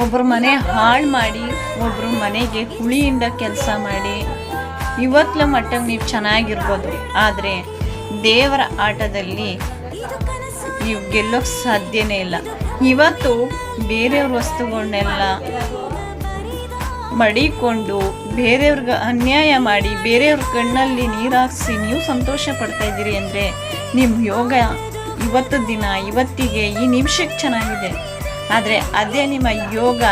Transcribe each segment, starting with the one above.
ಒಬ್ಬರ ಮನೆ ಹಾಳು ಮಾಡಿ ಒಬ್ಬರು ಮನೆಗೆ ಹುಳಿಯಿಂದ ಕೆಲಸ ಮಾಡಿ ಇವತ್ತಲ ಮಟ್ಟಿಗೆ ನೀವು ಚೆನ್ನಾಗಿರ್ಬೋದು, ಆದರೆ ದೇವರ ಆಟದಲ್ಲಿ ನೀವು ಗೆಲ್ಲೋಕ್ಕೆ ಸಾಧ್ಯನೇ ಇಲ್ಲ. ಇವತ್ತು ಬೇರೆಯವ್ರ ವಸ್ತುಗಳನ್ನೆಲ್ಲ ಮಡಿಕೊಂಡು ಬೇರೆಯವ್ರಿಗೆ ಅನ್ಯಾಯ ಮಾಡಿ ಬೇರೆಯವ್ರ ಕಣ್ಣಲ್ಲಿ ನೀರು ಹಾಕಿಸಿ ನೀವು ಸಂತೋಷ ಪಡ್ತಾ ಇದ್ದೀರಿ ಅಂದರೆ ನಿಮ್ಮ ಯೋಗ ಇವತ್ತು ದಿನ ಇವತ್ತಿಗೆ ಈ ನಿಮಿಷಕ್ಕೆ ಚೆನ್ನಾಗಿದೆ. ಆದರೆ ಅದೇ ನಿಮ್ಮ ಯೋಗ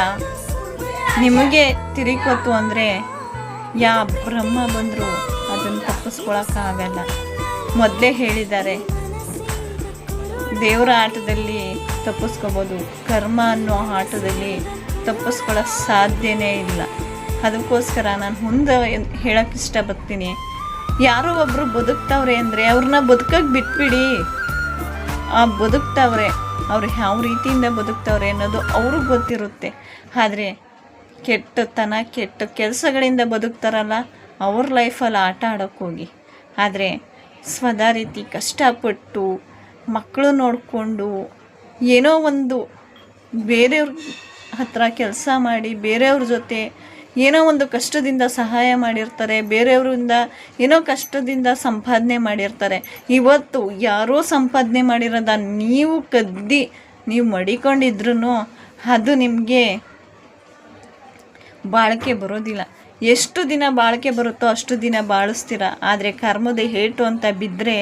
ನಿಮಗೆ ತಿರುಕೊತ್ತು ಅಂದರೆ ಯಾವ ಬ್ರಹ್ಮ ಬಂದರೂ ಅದನ್ನು ತಪ್ಪಿಸ್ಕೊಳಕ್ಕಾಗಲ್ಲ. ಮೊದಲೇ ಹೇಳಿದ್ದಾರೆ, ದೇವರ ಆಟದಲ್ಲಿ ತಪ್ಪಿಸ್ಕೋಬೋದು, ಕರ್ಮ ಅನ್ನೋ ಆಟದಲ್ಲಿ ತಪ್ಪಿಸ್ಕೊಳ್ಳೋಕ್ಕೆ ಸಾಧ್ಯನೇ ಇಲ್ಲ. ಅದಕ್ಕೋಸ್ಕರ ನಾನು ಮುಂದೆ ಹೇಳೋಕ್ಕೆ ಇಷ್ಟಪಡ್ತೀನಿ, ಯಾರೋ ಒಬ್ಬರು ಬದುಕ್ತವ್ರೆ ಅಂದರೆ ಅವ್ರನ್ನ ಬದುಕಕ್ಕೆ ಬಿಟ್ಬಿಡಿ. ಆ ಬದುಕ್ತವ್ರೆ, ಅವ್ರು ಯಾವ ರೀತಿಯಿಂದ ಬದುಕ್ತವ್ರೆ ಅನ್ನೋದು ಅವ್ರಿಗೆ ಗೊತ್ತಿರುತ್ತೆ. ಆದರೆ ಕೆಟ್ಟತನ ಕೆಟ್ಟ ಕೆಲಸಗಳಿಂದ ಬದುಕ್ತಾರಲ್ಲ ಅವ್ರ ಲೈಫಲ್ಲಿ ಆಟ ಆಡೋಕ್ಕೆ ಹೋಗಿ. ಆದರೆ ಸ್ವದ ರೀತಿ ಕಷ್ಟಪಟ್ಟು ಮಕ್ಕಳು ನೋಡಿಕೊಂಡು ಏನೋ ಒಂದು ಬೇರೆಯವ್ರ ಹತ್ರ ಕೆಲಸ ಮಾಡಿ ಬೇರೆಯವ್ರ ಜೊತೆ ಏನೋ ಒಂದು ಕಷ್ಟದಿಂದ ಸಹಾಯ ಮಾಡಿರ್ತಾರೆ, ಬೇರೆಯವರಿಂದ ಏನೋ ಕಷ್ಟದಿಂದ ಸಂಪಾದನೆ ಮಾಡಿರ್ತಾರೆ. ಇವತ್ತು ಯಾರೋ ಸಂಪಾದನೆ ಮಾಡಿರೋದ ನೀವು ಕದ್ದಿ ನೀವು ಮಡಿಕೊಂಡಿದ್ರೂ ಅದು ನಿಮಗೆ ಬಾಳಿಕೆ ಬರೋದಿಲ್ಲ. ಎಷ್ಟು ದಿನ ಬಾಳಿಕೆ ಬರುತ್ತೋ ಅಷ್ಟು ದಿನ ಬಾಳಿಸ್ತೀರ. ಆದರೆ ಕರ್ಮದ ಏಟು ಅಂತ ಬಿದ್ದರೆ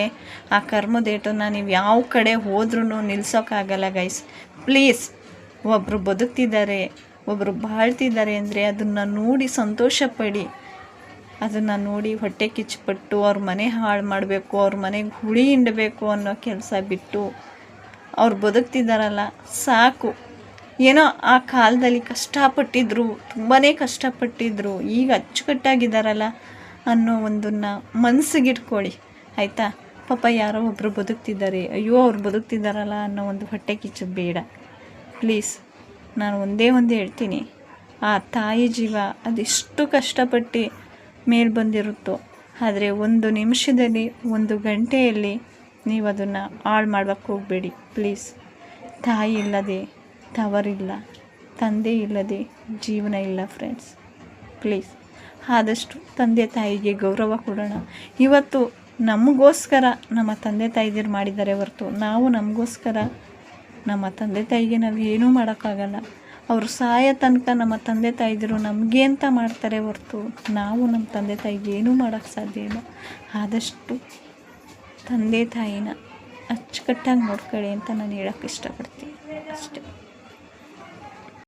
ಆ ಕರ್ಮದ ಏಟನ್ನು ನೀವು ಯಾವ ಕಡೆ ಹೋದ್ರೂ ನಿಲ್ಸೋಕ್ಕಾಗಲ್ಲ ಗೈಸ್. ಪ್ಲೀಸ್, ಒಬ್ಬರು ಬದುಕ್ತಿದ್ದಾರೆ, ಒಬ್ಬರು ಬಾಳ್ತಿದ್ದಾರೆ ಅಂದರೆ ಅದನ್ನು ನೋಡಿ ಸಂತೋಷ ಪಡಿ. ಅದನ್ನು ನೋಡಿ ಹೊಟ್ಟೆ ಕಿಚ್ಚುಪಟ್ಟು ಅವ್ರ ಮನೆ ಹಾಳು ಮಾಡಬೇಕು, ಅವ್ರ ಮನೆಗೆ ಹುಳಿ ಹಿಂಡಬೇಕು ಅನ್ನೋ ಕೆಲಸ ಬಿಟ್ಟು ಅವ್ರು ಬದುಕ್ತಿದ್ದಾರಲ್ಲ ಸಾಕು. ಏನೋ ಆ ಕಾಲದಲ್ಲಿ ಕಷ್ಟಪಟ್ಟಿದ್ರು, ತುಂಬಾ ಕಷ್ಟಪಟ್ಟಿದ್ರು, ಈಗ ಅಚ್ಚುಕಟ್ಟಾಗಿದ್ದಾರಲ್ಲ ಅನ್ನೋ ಒಂದನ್ನು ಮನಸ್ಸಿಗಿಟ್ಕೊಳ್ಳಿ ಆಯಿತಾ. ಪಾಪ ಯಾರೋ ಒಬ್ಬರು ಬದುಕ್ತಿದ್ದಾರೆ, ಅಯ್ಯೋ ಅವ್ರು ಬದುಕ್ತಿದ್ದಾರಲ್ಲ ಅನ್ನೋ ಒಂದು ಹೊಟ್ಟೆ ಕಿಚ್ಚು ಬೇಡ ಪ್ಲೀಸ್. ನಾನು ಒಂದೇ ಹೇಳ್ತೀನಿ, ಆ ತಾಯಿ ಜೀವ ಅದೆಷ್ಟು ಕಷ್ಟಪಟ್ಟು ಮೇಲೆ ಬಂದಿರುತ್ತೋ, ಆದರೆ ಒಂದು ನಿಮಿಷದಲ್ಲಿ ಒಂದು ಗಂಟೆಯಲ್ಲಿ ನೀವು ಅದನ್ನು ಹಾಳು ಮಾಡೋಕ್ಕೆ ಹೋಗಬೇಡಿ ಪ್ಲೀಸ್. ತಾಯಿ ಇಲ್ಲದೆ ತವರಿಲ್ಲ, ತಂದೆ ಇಲ್ಲದೆ ಜೀವನ ಇಲ್ಲ ಫ್ರೆಂಡ್ಸ್. ಪ್ಲೀಸ್ ಆದಷ್ಟು ತಂದೆ ತಾಯಿಗೆ ಗೌರವ ಕೊಡೋಣ. ಇವತ್ತು ನಮಗೋಸ್ಕರ ನಮ್ಮ ತಂದೆ ತಾಯಿದಿರು ಮಾಡಿದ್ದಾರೆ ಹೊರತು ನಾವು ನಮಗೋಸ್ಕರ ನಮ್ಮ ತಂದೆ ತಾಯಿಗೆ ನಾವು ಏನೂ ಮಾಡೋಕ್ಕಾಗಲ್ಲ. ಅವರು ಸಾಯೋ ತನಕ ನಮ್ಮ ತಂದೆ ತಾಯಿದಿರು ನಮಗೆ ಅಂತ ಮಾಡ್ತಾರೆ ಹೊರತು ನಾವು ನಮ್ಮ ತಂದೆ ತಾಯಿಗೆ ಏನೂ ಮಾಡೋಕ್ಕೆ ಸಾಧ್ಯ ಇಲ್ಲ. ಆದಷ್ಟು ತಂದೆ ತಾಯಿನ ಅಚ್ಚುಕಟ್ಟಾಗಿ ನೋಡ್ಕೊಳ್ಳಿ ಅಂತ ನಾನು ಹೇಳೋಕ್ಕೆ ಇಷ್ಟಪಡ್ತೀನಿ ಅಷ್ಟೇ.